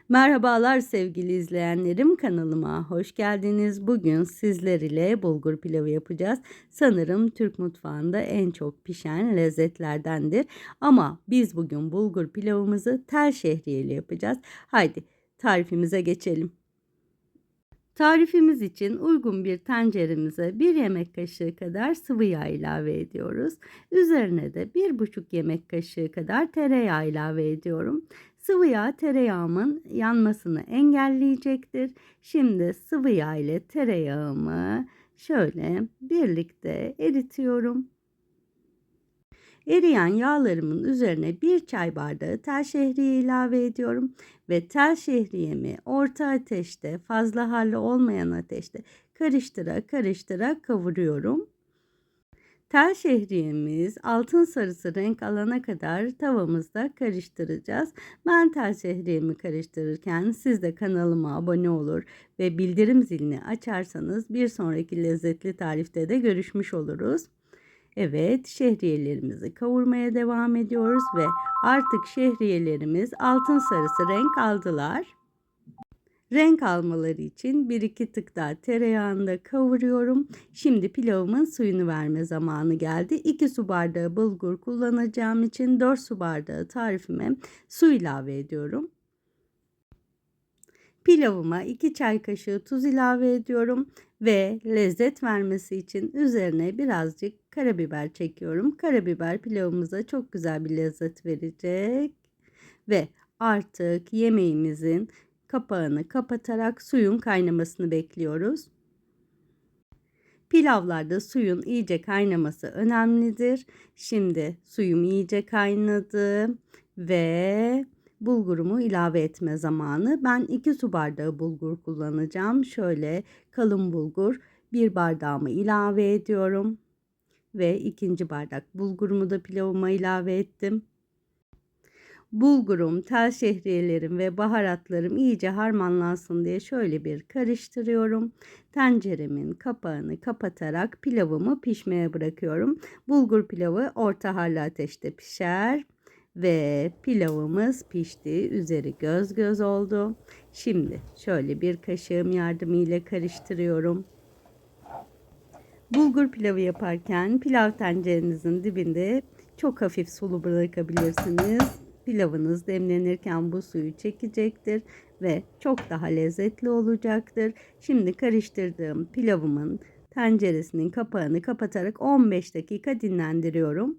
Merhabalar sevgili izleyenlerim, kanalıma hoş geldiniz. Bugün sizler ile bulgur pilavı yapacağız. Sanırım Türk mutfağında en çok pişen lezzetlerdendir. Ama biz bugün bulgur pilavımızı tel şehriyeli yapacağız. Haydi tarifimize geçelim. Tarifimiz için uygun bir tenceremize 1 yemek kaşığı kadar sıvı yağ ilave ediyoruz. Üzerine de 1,5 yemek kaşığı kadar tereyağı ilave ediyorum. Sıvı yağ tereyağımın yanmasını engelleyecektir. Şimdi sıvı yağ ile tereyağımı şöyle birlikte eritiyorum. Eriyen yağlarımın üzerine 1 çay bardağı tel şehriye ilave ediyorum ve tel şehriyemi orta ateşte, fazla harlı olmayan ateşte karıştıra kavuruyorum. Tel şehriyemiz altın sarısı renk alana kadar tavamızda karıştıracağız. Ben tel şehriyemi karıştırırken siz de kanalıma abone olur ve bildirim zilini açarsanız bir sonraki lezzetli tarifte de görüşmüş oluruz. Evet, şehriyelerimizi kavurmaya devam ediyoruz ve artık şehriyelerimiz altın sarısı renk aldılar. Renk almaları için 1-2 tık daha tereyağında kavuruyorum. Şimdi pilavımın suyunu verme zamanı geldi. 2 su bardağı bulgur kullanacağım için 4 su bardağı tarifime su ilave ediyorum. Pilavıma 2 çay kaşığı tuz ilave ediyorum ve lezzet vermesi için üzerine birazcık karabiber çekiyorum. Karabiber pilavımıza çok güzel bir lezzet verecek ve artık yemeğimizin kapağını kapatarak suyun kaynamasını bekliyoruz. Pilavlarda suyun iyice kaynaması önemlidir. Şimdi suyum iyice kaynadı ve bulgurumu ilave etme zamanı. Ben 2 su bardağı bulgur kullanacağım. Şöyle kalın bulgur 1 bardağımı ilave ediyorum. Ve 2. bardak bulgurumu da pilavıma ilave ettim. Bulgurum, tel şehriyelerim ve baharatlarım iyice harmanlansın diye şöyle bir karıştırıyorum. Tenceremin kapağını kapatarak pilavımı pişmeye bırakıyorum. Bulgur pilavı orta harlı ateşte pişer. Ve pilavımız pişti. Üzeri göz göz oldu. Şimdi şöyle bir kaşığım yardımıyla karıştırıyorum. Bulgur pilavı yaparken pilav tencerenizin dibinde çok hafif sulu bırakabilirsiniz. Pilavınız demlenirken bu suyu çekecektir ve çok daha lezzetli olacaktır. Şimdi karıştırdığım pilavımın tenceresinin kapağını kapatarak 15 dakika dinlendiriyorum.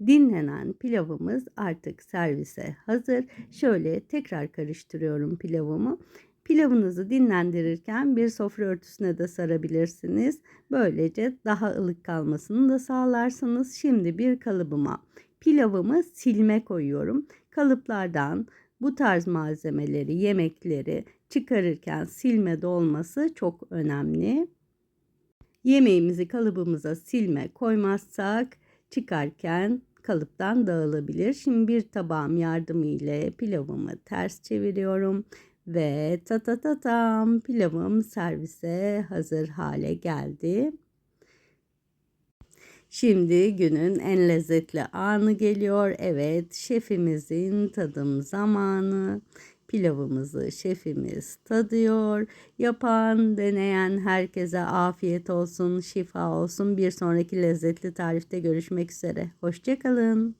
Dinlenen pilavımız artık servise hazır. Şöyle tekrar karıştırıyorum pilavımı. Pilavınızı dinlendirirken bir sofra örtüsüne de sarabilirsiniz. Böylece daha ılık kalmasını da sağlarsınız. Şimdi bir kalıbıma pilavımı silme koyuyorum. Kalıplardan bu tarz malzemeleri, yemekleri çıkarırken silmede olması çok önemli. Yemeğimizi kalıbımıza silme koymazsak çıkarken kalıptan dağılabilir. Şimdi bir tabağım yardımıyla pilavımı ters çeviriyorum ve tam pilavım servise hazır hale geldi. Şimdi günün en lezzetli anı geliyor. Evet, şefimizin tadım zamanı. Pilavımızı şefimiz tadıyor. Yapan, deneyen herkese afiyet olsun, şifa olsun. Bir sonraki lezzetli tarifte görüşmek üzere. Hoşça kalın.